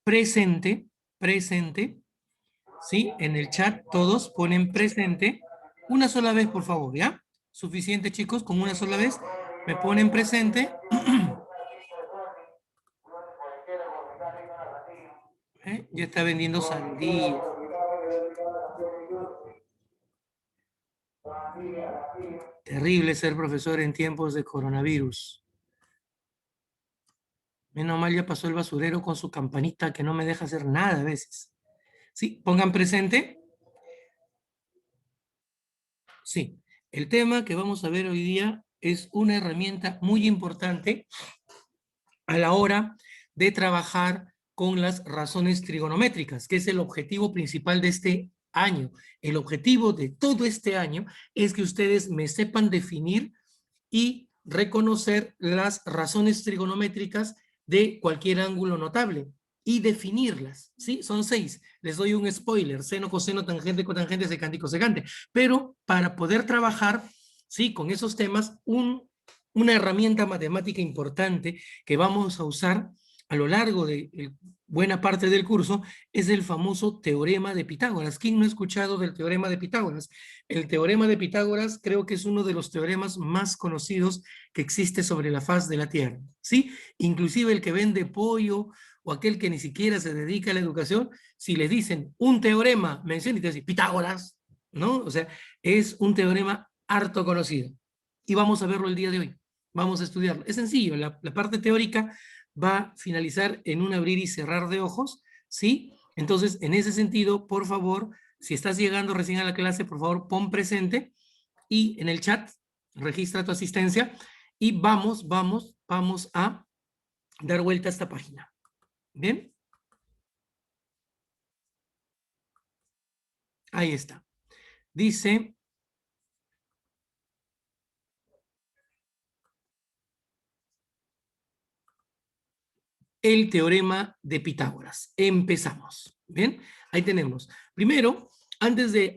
presente, presente, ¿sí? En el chat todos ponen presente. Una sola vez, por favor, ¿ya? Suficiente, chicos, con una sola vez. Me ponen presente. Ya está vendiendo sandía. Terrible ser profesor en tiempos de coronavirus. Menos mal ya pasó el basurero con su campanita que no me deja hacer nada a veces. Sí, pongan presente. Sí, el tema que vamos a ver hoy día es una herramienta muy importante a la hora de trabajar con las razones trigonométricas, que es el objetivo principal de este año. El objetivo de todo este año es que ustedes me sepan definir y reconocer las razones trigonométricas de cualquier ángulo notable y definirlas, ¿sí? Son 6. Les doy un spoiler: seno, coseno, tangente, cotangente, secante y cosecante. Pero para poder trabajar, ¿sí?, con esos temas, una herramienta matemática importante que vamos a usar a lo largo de buena parte del curso es el famoso teorema de Pitágoras. ¿Quién no ha escuchado del teorema de Pitágoras? El teorema de Pitágoras creo que es uno de los teoremas más conocidos que existe sobre la faz de la Tierra, ¿sí? Inclusive el que vende pollo o aquel que ni siquiera se dedica a la educación, si le dicen un teorema, menciona y te dice Pitágoras, ¿no? O sea, es un teorema harto conocido. Y vamos a verlo el día de hoy. Vamos a estudiarlo. Es sencillo, la parte teórica va a finalizar en un abrir y cerrar de ojos, ¿sí? Entonces, en ese sentido, por favor, si estás llegando recién a la clase, por favor, pon presente y en el chat registra tu asistencia y vamos a dar vuelta a esta página. ¿Bien? Ahí está. Dice... el teorema de Pitágoras. Empezamos. Bien, ahí tenemos. Primero, antes de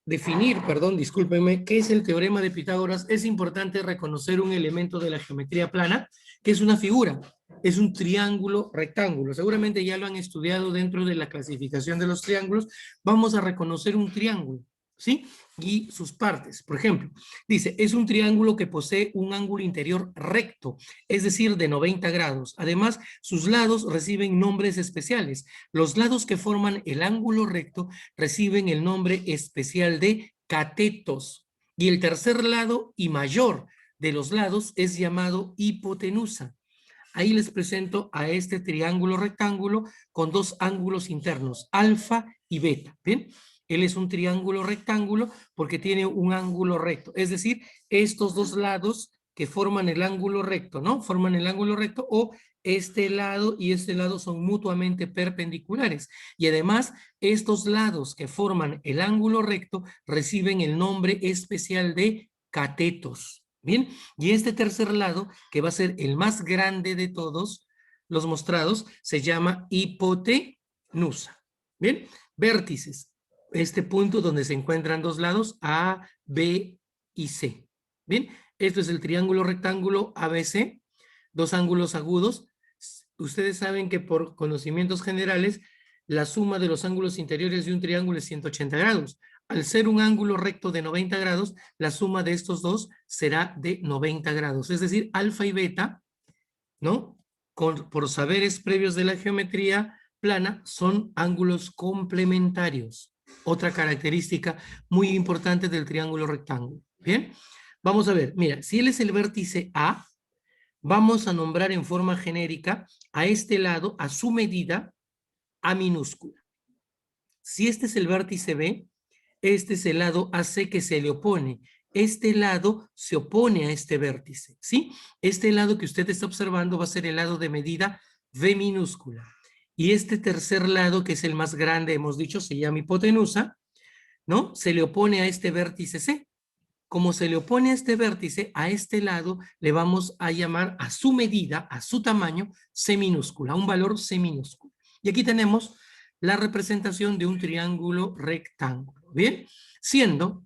definir, discúlpenme, qué es el teorema de Pitágoras, es importante reconocer un elemento de la geometría plana, que es una figura, es un triángulo rectángulo. Seguramente ya lo han estudiado dentro de la clasificación de los triángulos. Vamos a reconocer un triángulo, ¿sí? Y sus partes. Por ejemplo, dice, es un triángulo que posee un ángulo interior recto, es decir, de 90 grados. Además, sus lados reciben nombres especiales. Los lados que forman el ángulo recto reciben el nombre especial de catetos. Y el tercer lado y mayor de los lados es llamado hipotenusa. Ahí les presento a este triángulo rectángulo con dos ángulos internos, alfa y beta. ¿Bien? Él es un triángulo rectángulo porque tiene un ángulo recto. Es decir, estos dos lados que forman el ángulo recto, ¿no? Forman el ángulo recto, o este lado y este lado son mutuamente perpendiculares. Y además, estos lados que forman el ángulo recto reciben el nombre especial de catetos. Bien, y este tercer lado, que va a ser el más grande de todos los mostrados, se llama hipotenusa. Bien, vértices. Este punto donde se encuentran dos lados, A, B y C. Bien, esto es el triángulo rectángulo ABC, dos ángulos agudos. Ustedes saben que por conocimientos generales, la suma de los ángulos interiores de un triángulo es 180 grados. Al ser un ángulo recto de 90 grados, la suma de estos dos será de 90 grados. Es decir, alfa y beta, ¿no? Por saberes previos de la geometría plana, son ángulos complementarios. Otra característica muy importante del triángulo rectángulo. Bien, vamos a ver. Mira, si él es el vértice A, vamos a nombrar en forma genérica a este lado, a su medida, A minúscula. Si este es el vértice B, este es el lado AC que se le opone. Este lado se opone a este vértice, ¿sí? Este lado que usted está observando va a ser el lado de medida V minúscula. Y este tercer lado, que es el más grande, hemos dicho, se llama hipotenusa, ¿no? Se le opone a este vértice C. Como se le opone a este vértice, a este lado le vamos a llamar a su medida, a su tamaño, C minúscula, un valor C minúscula. Y aquí tenemos la representación de un triángulo rectángulo, ¿bien? Siendo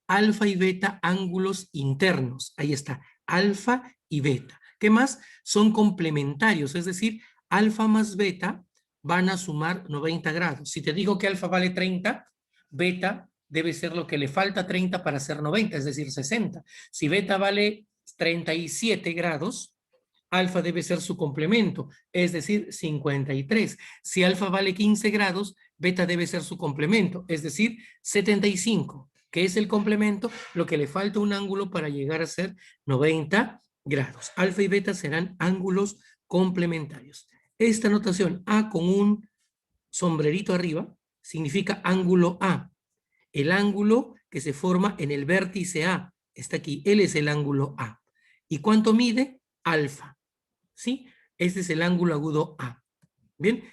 alfa y beta ángulos internos. Ahí está, alfa y beta. ¿Qué más? Son complementarios, es decir, alfa más beta van a sumar 90 grados. Si te digo que alfa vale 30, beta debe ser lo que le falta 30 para hacer 90, es decir, 60. Si beta vale 37 grados, alfa debe ser su complemento, es decir, 53. Si alfa vale 15 grados, beta debe ser su complemento, es decir, 75. ¿Qué es el complemento? Lo que le falta un ángulo para llegar a ser 90 grados. Alfa y beta serán ángulos complementarios. Esta notación A con un sombrerito arriba significa ángulo A. El ángulo que se forma en el vértice A está aquí. Él es el ángulo A. ¿Y cuánto mide? Alfa. ¿Sí? Este es el ángulo agudo A. Bien.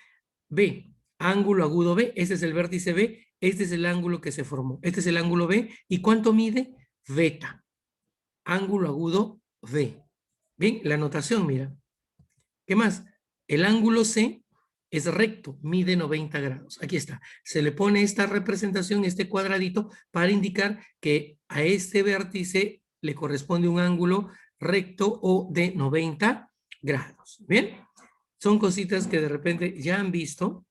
B. Ángulo agudo B. Este es el vértice B. Este es el ángulo que se formó. Este es el ángulo B. ¿Y cuánto mide? Beta. Ángulo agudo B. Bien, la notación, mira. ¿Qué más? El ángulo C es recto, mide 90 grados. Aquí está. Se le pone esta representación, este cuadradito, para indicar que a este vértice le corresponde un ángulo recto o de 90 grados. ¿Bien? Son cositas que de repente ya han visto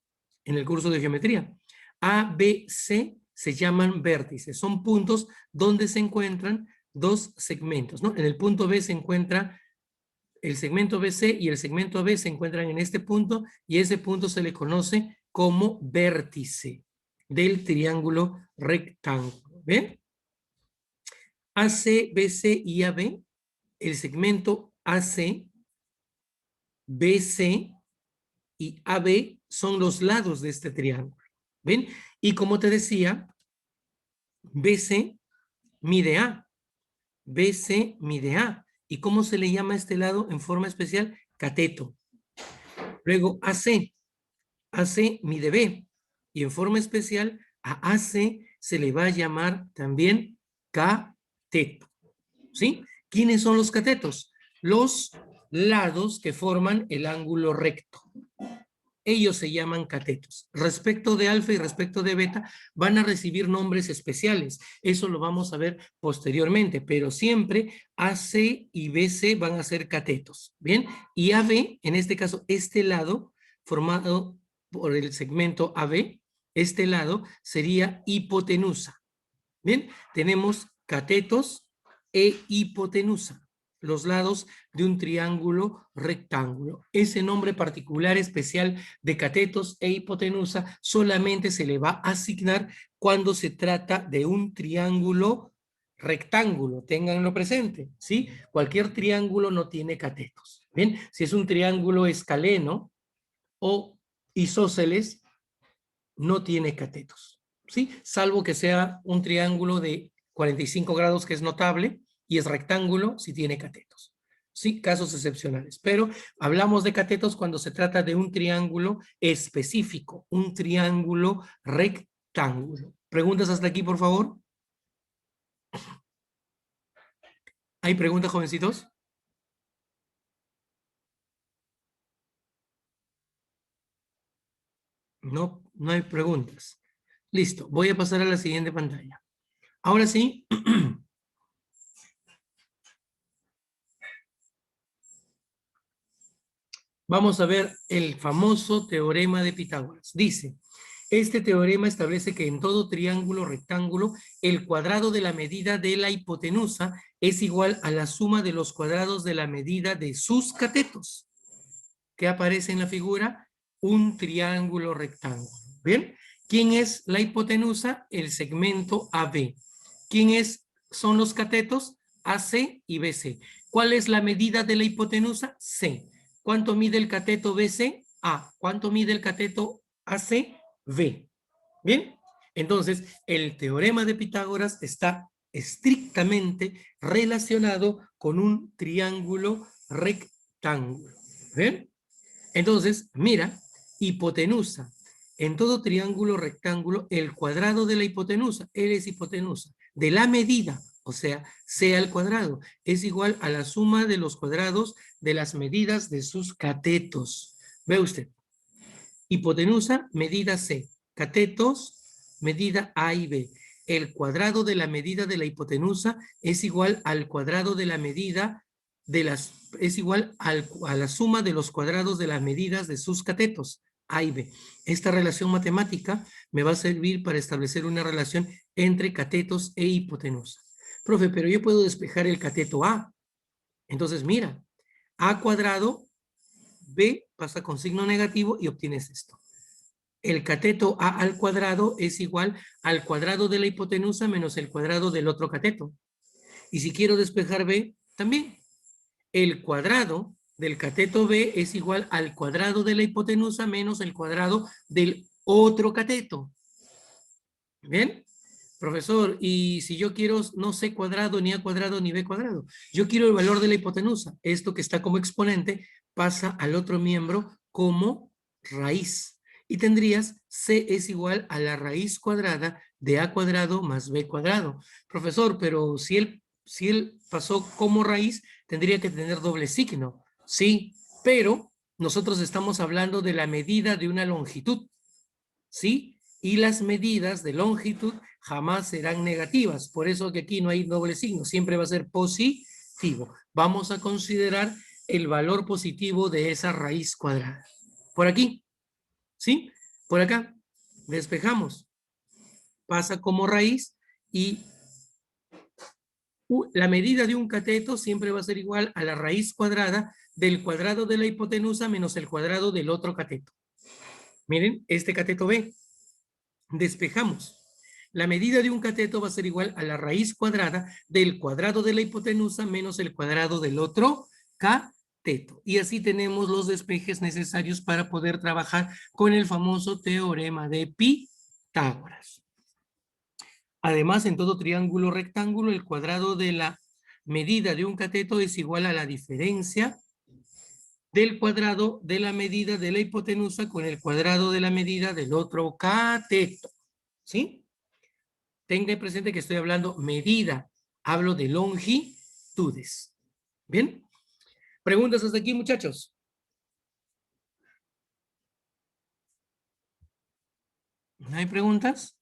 en el curso de geometría. A, B, C se llaman vértices. Son puntos donde se encuentran dos segmentos, ¿no? En el punto B se encuentra el segmento BC y el segmento AB se encuentran en este punto y ese punto se le conoce como vértice del triángulo rectángulo. ¿Ven? AC, BC y AB, el segmento AC, BC y AB son los lados de este triángulo. ¿Ven? Y como te decía, BC mide A, BC mide A. ¿Y cómo se le llama a este lado en forma especial? Cateto. Luego AC. AC mide B. Y en forma especial a AC se le va a llamar también cateto. ¿Sí? ¿Quiénes son los catetos? Los lados que forman el ángulo recto. Ellos se llaman catetos. Respecto de alfa y respecto de beta, van a recibir nombres especiales. Eso lo vamos a ver posteriormente, pero siempre AC y BC van a ser catetos. ¿Bien? Y AB, en este caso, este lado, formado por el segmento AB, este lado sería hipotenusa. ¿Bien? Tenemos catetos e hipotenusa, los lados de un triángulo rectángulo. Ese nombre particular especial de catetos e hipotenusa solamente se le va a asignar cuando se trata de un triángulo rectángulo, ténganlo presente, ¿sí? Cualquier triángulo no tiene catetos. Bien, si es un triángulo escaleno o isósceles, no tiene catetos, ¿sí? Salvo que sea un triángulo de 45 grados que es notable y es rectángulo si tiene catetos. Sí, casos excepcionales. Pero hablamos de catetos cuando se trata de un triángulo específico, un triángulo rectángulo. ¿Preguntas hasta aquí, por favor? ¿Hay preguntas, jovencitos? No, no hay preguntas. Listo, voy a pasar a la siguiente pantalla. Ahora sí, vamos a ver el famoso teorema de Pitágoras. Dice, este teorema establece que en todo triángulo rectángulo, el cuadrado de la medida de la hipotenusa es igual a la suma de los cuadrados de la medida de sus catetos. ¿Qué aparece en la figura? Un triángulo rectángulo. ¿Bien? ¿Quién es la hipotenusa? El segmento AB. Son los catetos? AC y BC. ¿Cuál es la medida de la hipotenusa? C. ¿Cuánto mide el cateto BC? A. ¿Cuánto mide el cateto AC? B. ¿Bien? Entonces, el teorema de Pitágoras está estrictamente relacionado con un triángulo rectángulo. ¿Bien? Entonces, mira, hipotenusa. En todo triángulo rectángulo, el cuadrado de la hipotenusa, él es hipotenusa, de la medida, o sea, C al cuadrado, es igual a la suma de los cuadrados de las medidas de sus catetos. Ve usted, hipotenusa, medida C, catetos, medida A y B. El cuadrado de la medida de la hipotenusa es igual al cuadrado de la medida es igual a la suma de los cuadrados de las medidas de sus catetos. A y B. Esta relación matemática me va a servir para establecer una relación entre catetos e hipotenusa. Profe, pero yo puedo despejar el cateto A. Entonces, mira, A cuadrado, B pasa con signo negativo y obtienes esto. El cateto A al cuadrado es igual al cuadrado de la hipotenusa menos el cuadrado del otro cateto. Y si quiero despejar B, también. El cuadrado del cateto B es igual al cuadrado de la hipotenusa menos el cuadrado del otro cateto. ¿Bien? Profesor, y si yo quiero no C cuadrado, ni A cuadrado, ni B cuadrado, yo quiero el valor de la hipotenusa. Esto que está como exponente pasa al otro miembro como raíz. Y tendrías C es igual a la raíz cuadrada de A cuadrado más B cuadrado. Profesor, pero si él pasó como raíz, tendría que tener doble signo. Sí, pero nosotros estamos hablando de la medida de una longitud. ¿Sí? Y las medidas de longitud jamás serán negativas. Por eso que aquí no hay doble signo, siempre va a ser positivo. Vamos a considerar el valor positivo de esa raíz cuadrada. Por aquí, ¿sí? Por acá, despejamos. Pasa como raíz y la medida de un cateto siempre va a ser igual a la raíz cuadrada del cuadrado de la hipotenusa menos el cuadrado del otro cateto. Miren, este cateto B. Despejamos. La medida de un cateto va a ser igual a la raíz cuadrada del cuadrado de la hipotenusa menos el cuadrado del otro cateto. Y así tenemos los despejes necesarios para poder trabajar con el famoso teorema de Pitágoras. Además, en todo triángulo rectángulo, el cuadrado de la medida de un cateto es igual a la diferencia del cuadrado de la medida de la hipotenusa con el cuadrado de la medida del otro cateto. ¿Sí? Tenga presente que estoy hablando medida, hablo de longitudes. ¿Bien? ¿Preguntas hasta aquí, muchachos? ¿No hay preguntas?